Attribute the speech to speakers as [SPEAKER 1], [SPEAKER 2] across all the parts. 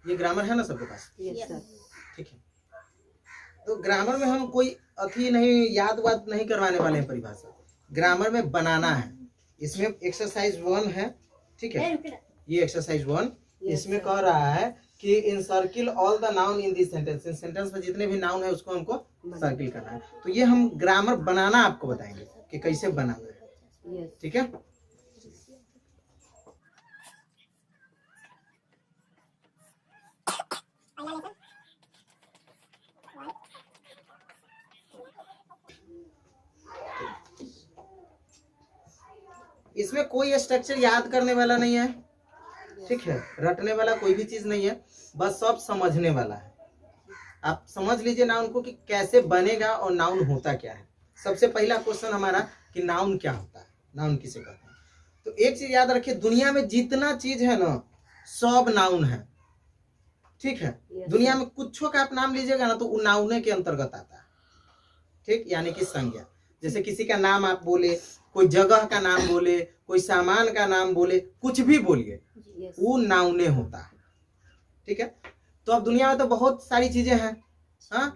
[SPEAKER 1] ये ग्रामर है ना सबके पास?
[SPEAKER 2] Yes sir.
[SPEAKER 1] ठीक है, तो ग्रामर में हम कोई अथी नहीं याद वाद नहीं करवाने वाले हैं परिभाषा, ग्रामर में बनाना है। इसमें एक्सरसाइज 1 है, ठीक है, ये एक्सरसाइज 1 इसमें कह रहा है कि इन circle all the noun in this sentence, in sentence में जितने भी नाउन है उसको हमको सर्किल करना है। तो ये हम ग्रामर बनाना आपको बताएंगे कि कैसे बनाना है, ठीक है। इसमें कोई स्ट्रक्चर याद करने वाला नहीं है, ठीक है, रटने वाला कोई भी चीज नहीं है, बस सब समझने वाला है। आप समझ लीजिए नाउन को कि कैसे बनेगा और नाउन होता क्या है। सबसे पहला क्वेश्चन हमारा कि नाउन क्या होता है, नाउन किसे कहते हैं। तो एक चीज याद रखिए, दुनिया में जितना चीज है ना सब नाउन है, ठीक है। दुनिया में कुछ का आप नाम लीजिएगा ना तो वो नाउने के अंतर्गत आता है, ठीक, यानी कि संज्ञा। जैसे किसी का नाम आप बोले, कोई जगह का नाम बोले, कोई सामान का नाम बोले, कुछ भी बोलिए वो नाउने होता है, ठीक है। तो अब दुनिया में तो बहुत सारी चीजें हैं, हाँ,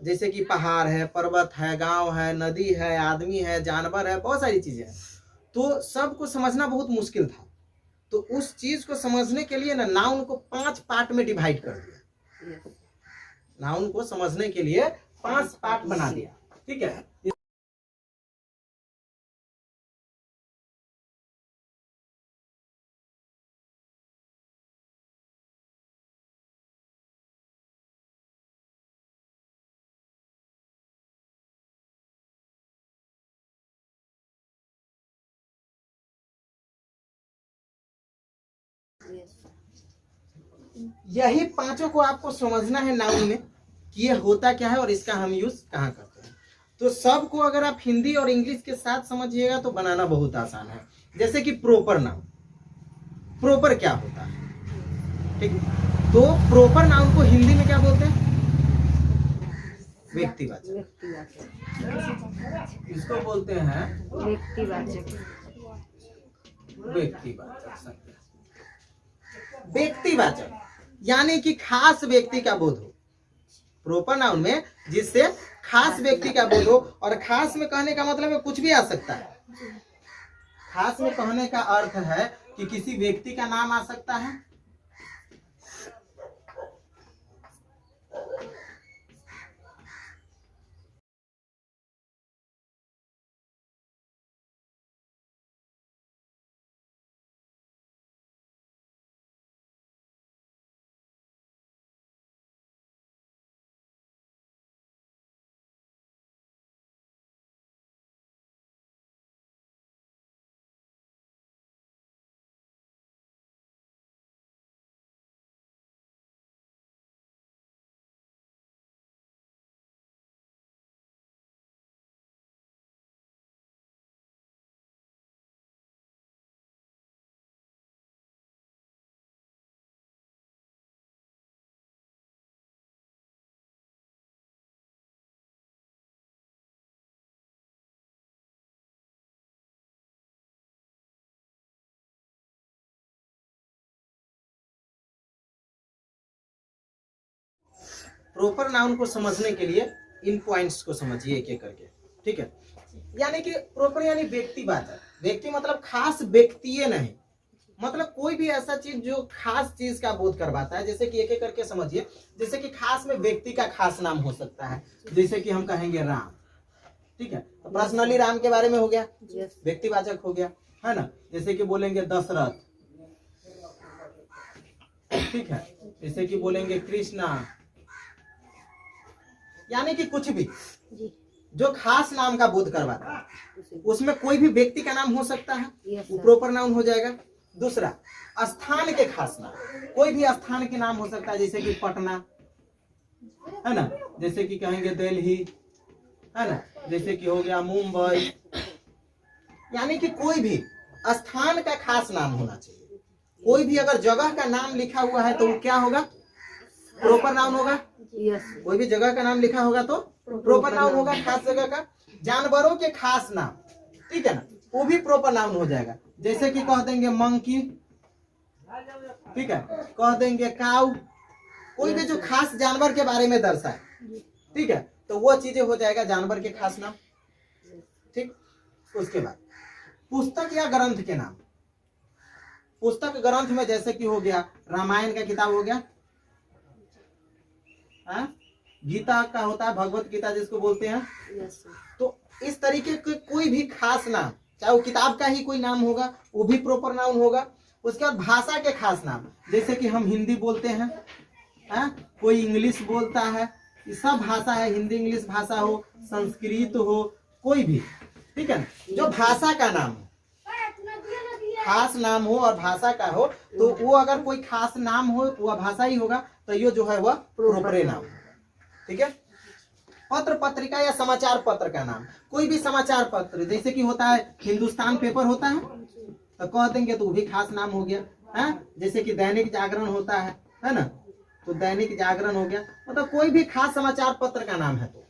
[SPEAKER 1] जैसे कि पहाड़ है, पर्वत है, गांव है, नदी है, आदमी है, जानवर है, बहुत सारी चीजें हैं। तो सबको समझना बहुत मुश्किल था, तो उस चीज को समझने के लिए ना नाउन को 5 पार्ट में डिवाइड कर दिया, नाउन को समझने के लिए 5 पार्ट बना दिया, ठीक है। यही पांचों को आपको समझना है नाउन में कि ये होता क्या है और इसका हम यूज कहाँ करते हैं। तो सबको अगर आप हिंदी और इंग्लिश के साथ समझिएगा तो बनाना बहुत आसान है। जैसे कि प्रॉपर नाउन, प्रॉपर क्या होता है, ठीक है। तो प्रॉपर नाउन को हिंदी में क्या बोलते हैं? व्यक्तिवाचक। इसको बोलते हैं
[SPEAKER 2] व्यक्तिवाचक।
[SPEAKER 1] व्यक्तिवाचक, व्यक्तिवाचक यानी कि खास व्यक्ति का बोध हो। प्रॉपर नाउन में जिससे खास व्यक्ति का बोध हो, और खास में कहने का मतलब है कुछ भी आ सकता है। खास में कहने का अर्थ है कि किसी व्यक्ति का नाम आ सकता है, प्रॉपर नाउन को समझने के लिए इन पॉइंट्स को समझिए एक एक करके, ठीक है। यानी कि प्रॉपर यानी व्यक्तिवाचक, व्यक्ति मतलब खास व्यक्ति नहीं, मतलब कोई भी ऐसा चीज जो खास चीज का बोध करवाता है। जैसे कि एक एक करके समझिए, जैसे कि खास में व्यक्ति का खास नाम हो सकता है, जैसे कि हम कहेंगे राम, ठीक है, तो पर्सनली राम के बारे में हो गया, व्यक्तिवाचक हो गया, है ना। जैसे कि बोलेंगे दशरथ, ठीक है, जैसे कि बोलेंगे कृष्णा, यानी कि कुछ भी जो खास नाम का बोध करवाता है, उसमें कोई भी व्यक्ति का नाम हो सकता है, वो प्रॉपर नाउन हो जाएगा। दूसरा, स्थान के खास नाम, कोई भी स्थान के नाम हो सकता है, जैसे कि पटना, है ना, जैसे कि कहेंगे दिल्ली, है ना, जैसे कि हो गया मुंबई, यानी कि कोई भी स्थान का खास नाम होना चाहिए। कोई भी अगर जगह का नाम लिखा हुआ है तो वो क्या होगा? प्रॉपर नाउन होगा। कोई भी जगह का नाम लिखा होगा तो प्रॉपर नाउन होगा, खास जगह का। जानवरों के खास नाम, ठीक है ना, वो भी प्रॉपर नाउन हो जाएगा। जैसे कि कह देंगे मंकी, ठीक है, कह देंगे काऊ, कोई भी जो खास जानवर के बारे में दर्शाए, ठीक है, तो वो चीजें हो जाएगा जानवर के खास नाम। ठीक, उसके बाद पुस्तक या ग्रंथ के नाम। पुस्तक ग्रंथ में जैसे कि हो गया रामायण का किताब हो गया, गीता का होता है भगवत गीता जिसको बोलते हैं। तो इस तरीके के कोई भी खास नाम, चाहे वो किताब का ही कोई नाम होगा वो भी प्रॉपर नाउन होगा। उसके बाद भाषा के खास नाम, जैसे कि हम हिंदी बोलते हैं, कोई इंग्लिश बोलता है, ये सब भाषा है, हिंदी इंग्लिश भाषा हो, संस्कृत हो, कोई भी, ठीक है, जो भाषा का नाम हो, खास नाम हो और भाषा का हो, तो वो अगर कोई खास नाम हो वह भाषा ही होगा, तो ये जो है वह प्रोपर नाम। ठीक है, पत्र पत्रिका या समाचार पत्र का नाम, कोई भी समाचार पत्र, जैसे कि होता है हिंदुस्तान पेपर होता है तो कह देंगे तो वो भी खास नाम हो गया है। जैसे कि दैनिक जागरण होता है ना, तो दैनिक जागरण हो गया, मतलब कोई भी खास समाचार पत्र का नाम है तो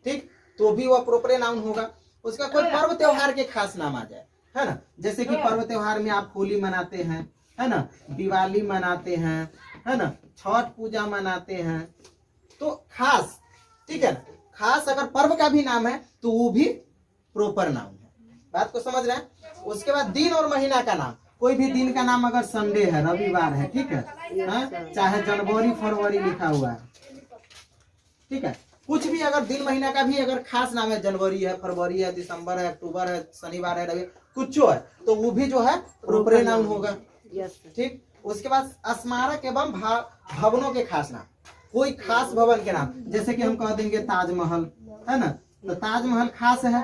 [SPEAKER 1] ठीक, तो भी वह प्रोपर नाउन होगा। उसका कोई पर्व त्योहार के खास नाम आ जाए, है ना, जैसे कि पर्व त्योहार में आप होली मनाते हैं, है ना, दिवाली मनाते हैं, है ना, छठ पूजा मनाते हैं, तो खास, ठीक है ना, खास अगर पर्व का भी नाम है तो वो भी प्रॉपर नाम है। बात को समझ रहे हैं। उसके बाद दिन और महीना का नाम, कोई भी दिन का नाम अगर संडे है, रविवार है, ठीक है, चाहे जनवरी फरवरी लिखा हुआ है, ठीक है, कुछ भी अगर दिन महीना का भी अगर खास नाम है, जनवरी है, फरवरी है, दिसंबर है, अक्टूबर है, शनिवार है, रवि कुछ है, तो वो भी जो है प्रॉपर नाउन होगा। ठीक, उसके बाद स्मारक एवं भवनों के खास नाम, कोई खास भवन के नाम, जैसे कि हम कह देंगे ताजमहल, है ना, तो ताजमहल खास है,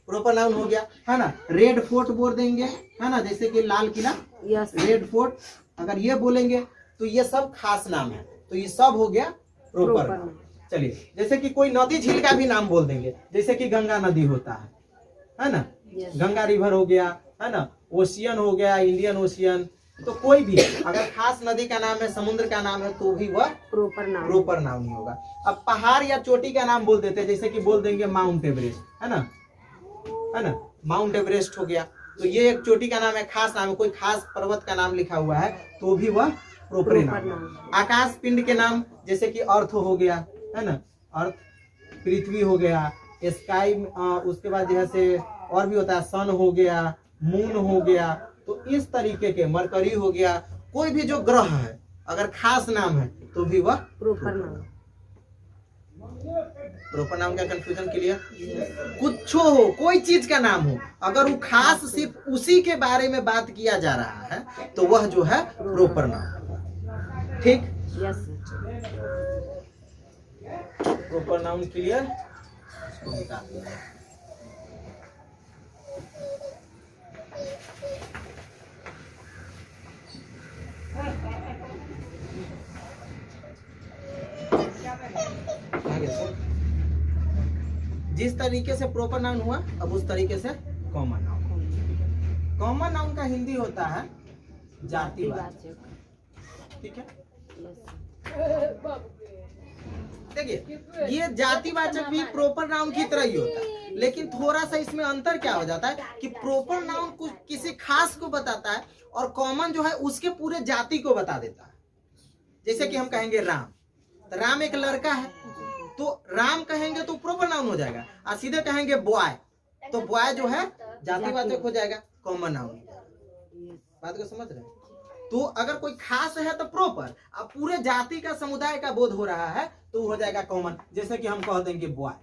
[SPEAKER 1] प्रॉपर नाउन हो गया, है ना। रेड फोर्ट बोल देंगे, है ना, जैसे कि लाल किला, रेड फोर्ट, अगर ये बोलेंगे तो ये सब खास नाम है, तो ये सब हो गया प्रॉपर। चलिए, जैसे कि कोई नदी झील का भी नाम बोल देंगे, जैसे कि गंगा नदी होता है ना, गंगा रिवर हो गया, है ना, ओशियन हो गया, इंडियन ओशियन, तो कोई भी अगर खास नदी का नाम है, समुद्र का नाम है, तो भी वह प्रॉपर नाम ही होगा। अब पहाड़ या चोटी का नाम बोल देते हैं, जैसे कि बोल देंगे माउंट एवरेस्ट, है ना, माउंट एवरेस्ट हो गया, तो ये एक चोटी का नाम है, खास नाम है, कोई खास पर्वत का नाम लिखा हुआ है तो भी वह प्रॉपर नाम। आकाश पिंड के नाम, जैसे कि अर्थ हो गया, है ना, अर्थ, पृथ्वी हो गया, स्काई, उसके बाद जैसे और भी होता है, सन हो गया, मून हो गया, तो इस तरीके के, मरकरी हो गया, कोई भी जो ग्रह है अगर खास नाम है तो भी वह प्रॉपर नाम। प्रॉपर नाम का कंफ्यूजन क्लियर। कुछ हो, कोई चीज का नाम हो, अगर वो खास सिर्फ उसी के बारे में बात किया जा रहा है तो वह जो है प्रॉपर नाम। ठीक, प्रॉपर नाउन क्लियर। जिस तरीके से प्रॉपर नाउन हुआ, अब उस तरीके से कॉमन नाउन। कॉमन नाउन का हिंदी होता है जातिवाचक, ठीक है। देखिए, ये जातिवाचक भी प्रॉपर नाउन की तरह ही होता है, लेकिन थोड़ा सा इसमें अंतर क्या हो जाता है कि प्रॉपर नाउन कुछ किसी खास को बताता है और कॉमन जो है उसके पूरे जाति को बता देता है। जैसे कि हम कहेंगे राम, तो राम एक लड़का है, तो राम कहेंगे तो प्रॉपर नाउन हो जाएगा, और सीधे कहेंगे बॉय तो बॉय जो है जातिवाचक हो जाएगा, कॉमन नाउन। बात को समझ रहे हैं। तो अगर कोई खास है तो प्रॉपर, अब पूरे जाति का समुदाय का बोध हो रहा है तो हो जाएगा कॉमन। जैसे कि हम कह देंगे बॉय,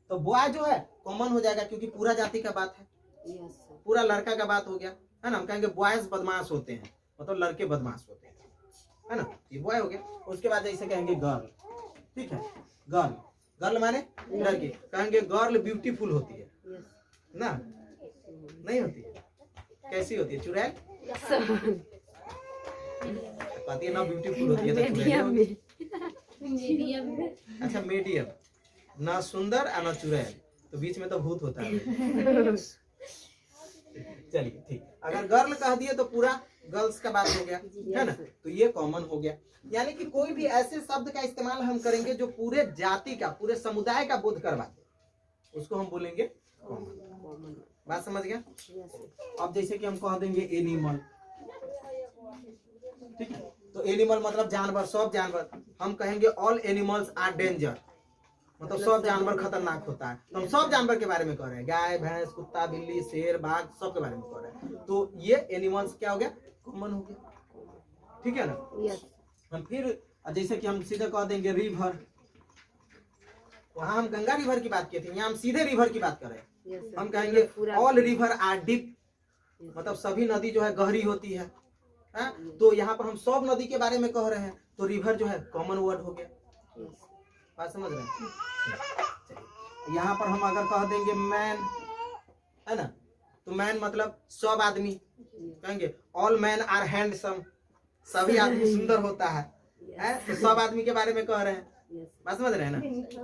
[SPEAKER 1] तो बॉय जो है कॉमन हो जाएगा, क्योंकि पूरा जाति का बात है, पूरा लड़का का बात हो गया, है ना। हम कहेंगे बॉयज बदमाश होते हैं, मतलब लड़के बदमाश होते हैं, है ना, ये बॉय हो गया। उसके बाद जैसे कहेंगे गर्ल, ठीक है, गर्ल, गर्ल माने लड़की, कहेंगे गर्ल ब्यूटीफुल होती है ना, नहीं होती है, कैसी होती है, चुड़ैल कहती है ना, ब्यूटीफुल होती है तो चुड़ैल। अच्छा, मीडियम, ना सुंदर और ना चुड़ैल, तो बीच में तो भूत होता है। चलिए ठीक, अगर गर्ल कह दिए तो पूरा गर्ल्स का बात हो गया, है ना, तो ये कॉमन हो गया। यानी कि कोई भी ऐसे शब्द का इस्तेमाल हम करेंगे जो पूरे जाति का, पूरे समुदाय का बोध करवा दे, उसको हम बोलेंगे कॉमन। बात समझ गया। अब जैसे कि हम कह देंगे एनिमल, ठीक है, तो एनिमल मतलब जानवर, सब जानवर। हम कहेंगे ऑल एनिमल्स आर डेंजर, मतलब सब जानवर खतरनाक होता है। तो हम सब जानवर के बारे में कह रहे हैं, गाय भैंस कुत्ता बिल्ली शेर बाघ सब के बारे में कह रहे हैं। तो ये एनिमल्स क्या हो गया, कॉमन हो गया, ठीक है ना। हम फिर जैसे कि हम सीधे कह देंगे रिवर, वहां हम गंगा रिवर की बात किए थे, यहाँ हम सीधे रिवर की बात कर रहे हैं। हम कहेंगे ऑल रिवर आर डीप, मतलब सभी नदी जो है गहरी होती है। तो यहाँ पर हम सब नदी के बारे में कह रहे हैं, तो रिवर जो है कॉमन वर्ड हो गया। बात समझ रहे हैं। यहाँ पर हम अगर कह देंगे मैन, है ना, तो मैन मतलब सब आदमी, कहेंगे ऑल मैन आर हैंडसम, सभी आदमी सुंदर होता है, तो सब आदमी के बारे में कह रहे हैं। बात समझ रहे हैं ना।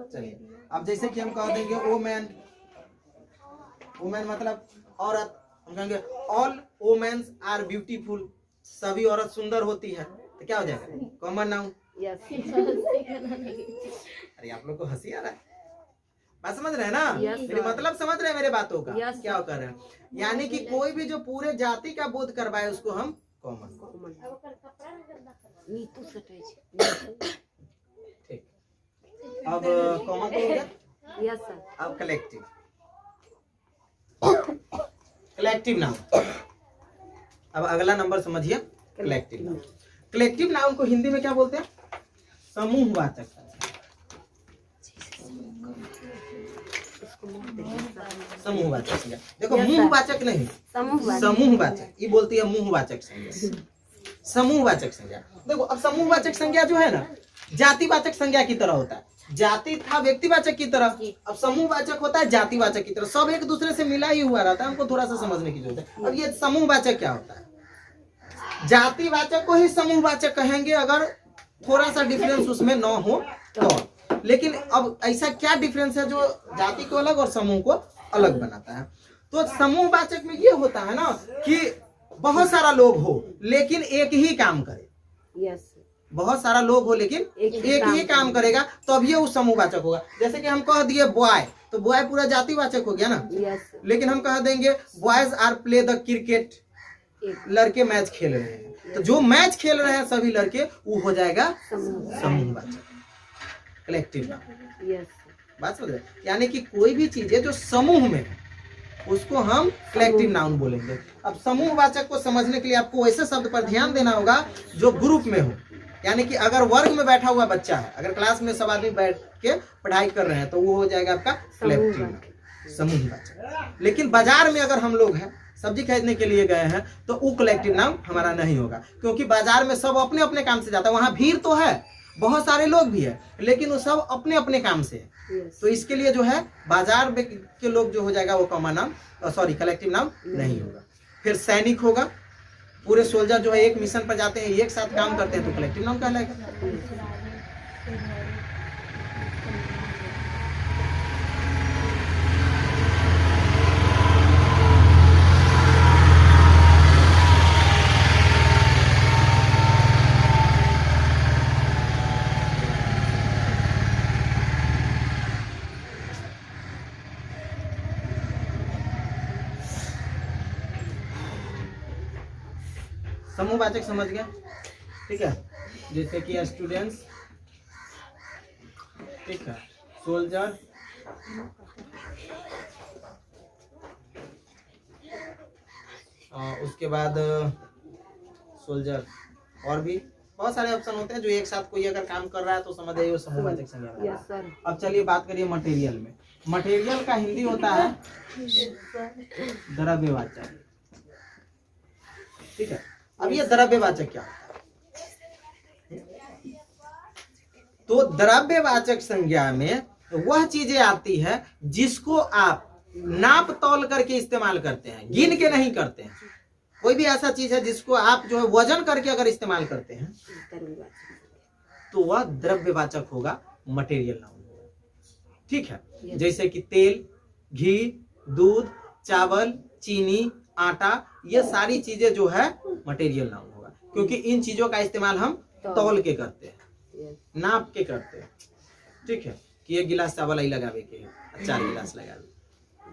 [SPEAKER 1] चलिए अब जैसे कि हम कह देंगे वुमेन, वुमेन मतलब औरत, हम कहेंगे ऑल वुमेन्स आर ब्यूटीफुल, सभी औरत सुंदर होती है, तो क्या हो जाएगा, कॉमन नाउन। अरे आप लोग को हंसी आ रहा है, बात समझ रहे हैं ना। मेरी मतलब समझ रहे हैं मेरे बातों का, क्या कर रहे हैं। यानी कि कोई भी जो पूरे जाति का बोध करवाए उसको हम कॉमन। ठीक, अब कॉमन तो हो गया। अब कलेक्टिव, कलेक्टिव नाउन। अब अगला नंबर समझिए, कलेक्टिव नाउन। कलेक्टिव नाउन को हिंदी में क्या बोलते हैं, समूहवाचक। समूहवाचक संज्ञा, देखो मुंहवाचक नहीं, समूहवाचक, ये बोलती है मुंहवाचक संज्ञा, समूहवाचक संज्ञा। देखो अब समूहवाचक संज्ञा जो है ना, जातिवाचक संज्ञा की तरह होता है। जाति था व्यक्तिवाचक की तरह, अब समूहवाचक होता है जातिवाचक की तरह, सब एक दूसरे से मिला ही हुआ रहता है, हमको थोड़ा सा समझने की जरूरत है। अब ये समूहवाचक क्या होता है, जातिवाचक को ही समूहवाचक कहेंगे अगर थोड़ा सा डिफरेंस उसमें न हो तो। लेकिन अब ऐसा क्या डिफरेंस है जो जाति को अलग और समूह को अलग बनाता है। तो समूहवाचक में ये होता है ना कि बहुत सारा लोग हो लेकिन एक ही काम करे। बहुत सारा लोग हो लेकिन एक ही काम करेगा, तो अब ये उस समूहवाचक होगा। जैसे कि हम कह दिए बॉय, तो बॉय पूरा जातिवाचक हो गया ना। लेकिन हम कह देंगे boys are play the cricket, लड़के मैच खेल रहे हैं, तो जो मैच खेल रहे हैं सभी लड़के, वो हो जाएगा समूहवाचक, कलेक्टिव नाउन। बात समझ रहे, यानी कि कोई भी चीज है जो समूह में है उसको हम कलेक्टिव नाउन बोलेंगे। अब समूहवाचक को समझने के लिए आपको ऐसे शब्द पर ध्यान देना होगा जो ग्रुप में हो, यानी कि अगर वर्ग में बैठा हुआ बच्चा है, अगर क्लास में सब आदमी बैठ के पढ़ाई कर रहे हैं, तो वो हो जाएगा आपका कलेक्टिव समूहवाचक। लेकिन बाजार में अगर हम लोग हैं, सब्जी खरीदने के लिए गए हैं, तो वो कलेक्टिव नाउन हमारा नहीं होगा, क्योंकि बाजार में सब अपने अपने काम से जाता है। वहां भीड़ तो है, बहुत सारे लोग भी है, लेकिन वो सब अपने अपने काम से है। तो इसके लिए जो है बाजार के लोग जो हो जाएगा वो common noun, sorry collective noun नहीं होगा। फिर सैनिक होगा, पूरे सोल्जर जो है एक मिशन पर जाते हैं, एक साथ काम करते हैं, तो कलेक्टिव नाउन कहलाएगा। समूहवाचक समझ गए, ठीक है। जैसे कि स्टूडेंट्स, ठीक है, सोल्जर, उसके बाद सोल्जर, और भी बहुत सारे ऑप्शन होते हैं जो एक साथ कोई अगर काम कर रहा है तो समझ जाइए वो समूहवाचक संज्ञा। अब चलिए बात करिए मटेरियल में। मटेरियल का हिंदी होता है द्रव्यवाचक, ठीक है। अब ये द्रव्यवाचक क्या होता है, तो द्रव्यवाचक संज्ञा में वह चीजें आती है जिसको आप नाप तौल करके इस्तेमाल करते हैं, गिन के नहीं करते हैं। कोई भी ऐसा चीज है जिसको आप जो है वजन करके अगर इस्तेमाल करते हैं तो वह द्रव्यवाचक होगा, मटेरियल नाउन होगा, ठीक है। जैसे कि तेल, घी, दूध, चावल, चीनी, आटा, ये सारी चीजें जो है मटेरियल नाउन होगा, क्योंकि इन चीजों का इस्तेमाल हम तौल के करते हैं, नाप के करते हैं, ठीक है। कि एक गिलास चावल ही लगावे के 4 गिलास लगावे,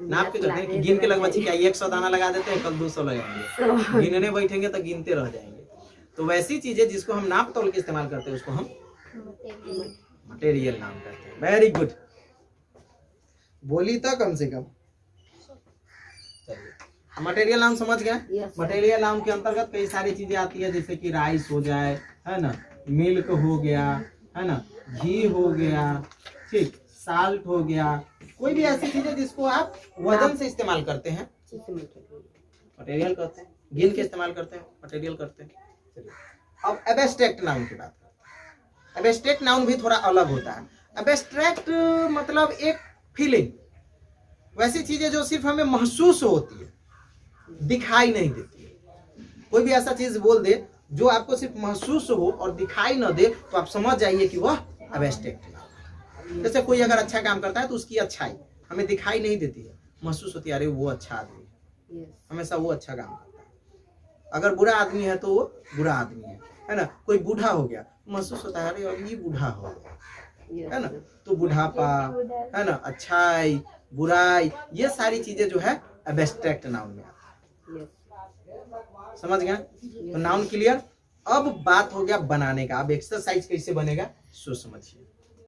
[SPEAKER 1] नाप के करते हैं कि गिन के लगवा क्या 100 दाना लगा देते हैं, कल 200 लगाएंगे, गिनने बैठेंगे तो गिनते रह जाएंगे। तो वैसी चीजें जिसको हम नाप तोल के इस्तेमाल करते हैं उसको हम मटेरियल नाम कहते हैं। वेरी गुड, बोली तो कम से कम। चलिए, मटेरियल नाम समझ गए। मटेरियल नाम के अंतर्गत कई सारी चीजें आती है, जैसे कि राइस हो जाए, है ना, मिल्क हो गया, है ना, घी हो गया, ठीक, साल्ट हो गया, कोई भी ऐसी चीजें जिसको आप वजन से इस्तेमाल करते हैं मटेरियल कहते हैं। गिन के इस्तेमाल करते हैं मटेरियल करते हैं। चलिए, अब एब्स्ट्रैक्ट नाउन की बात करते हैं। एब्स्ट्रैक्ट नाउन भी थोड़ा अलग होता है। एब्स्ट्रैक्ट मतलब एक फीलिंग, वैसी चीजें जो सिर्फ हमें महसूस होती है, दिखाई नहीं देती है। कोई भी ऐसा चीज बोल दे जो आपको सिर्फ महसूस हो और दिखाई न दे, तो आप समझ जाइए कि वह एब्स्ट्रैक्ट है। जैसे कोई अगर अच्छा काम करता है तो उसकी अच्छाई हमें दिखाई नहीं देती है, महसूस होती है, अरे वो अच्छा आदमी है, हमेशा वो अच्छा काम करता है। अगर बुरा आदमी है तो वो बुरा आदमी है ना। कोई बूढ़ा हो गया, महसूस होता है, अरे अब ये बूढ़ा हो गया, है ना। तो बुढ़ापा, है ना, अच्छाई, बुराई, ये सारी चीजें जो है एब्स्ट्रैक्ट नाउन में आती है। समझ गए? तो नाउन क्लियर। अब बात हो गया बनाने का। अब एक्सरसाइज कैसे बनेगा सो समझिए।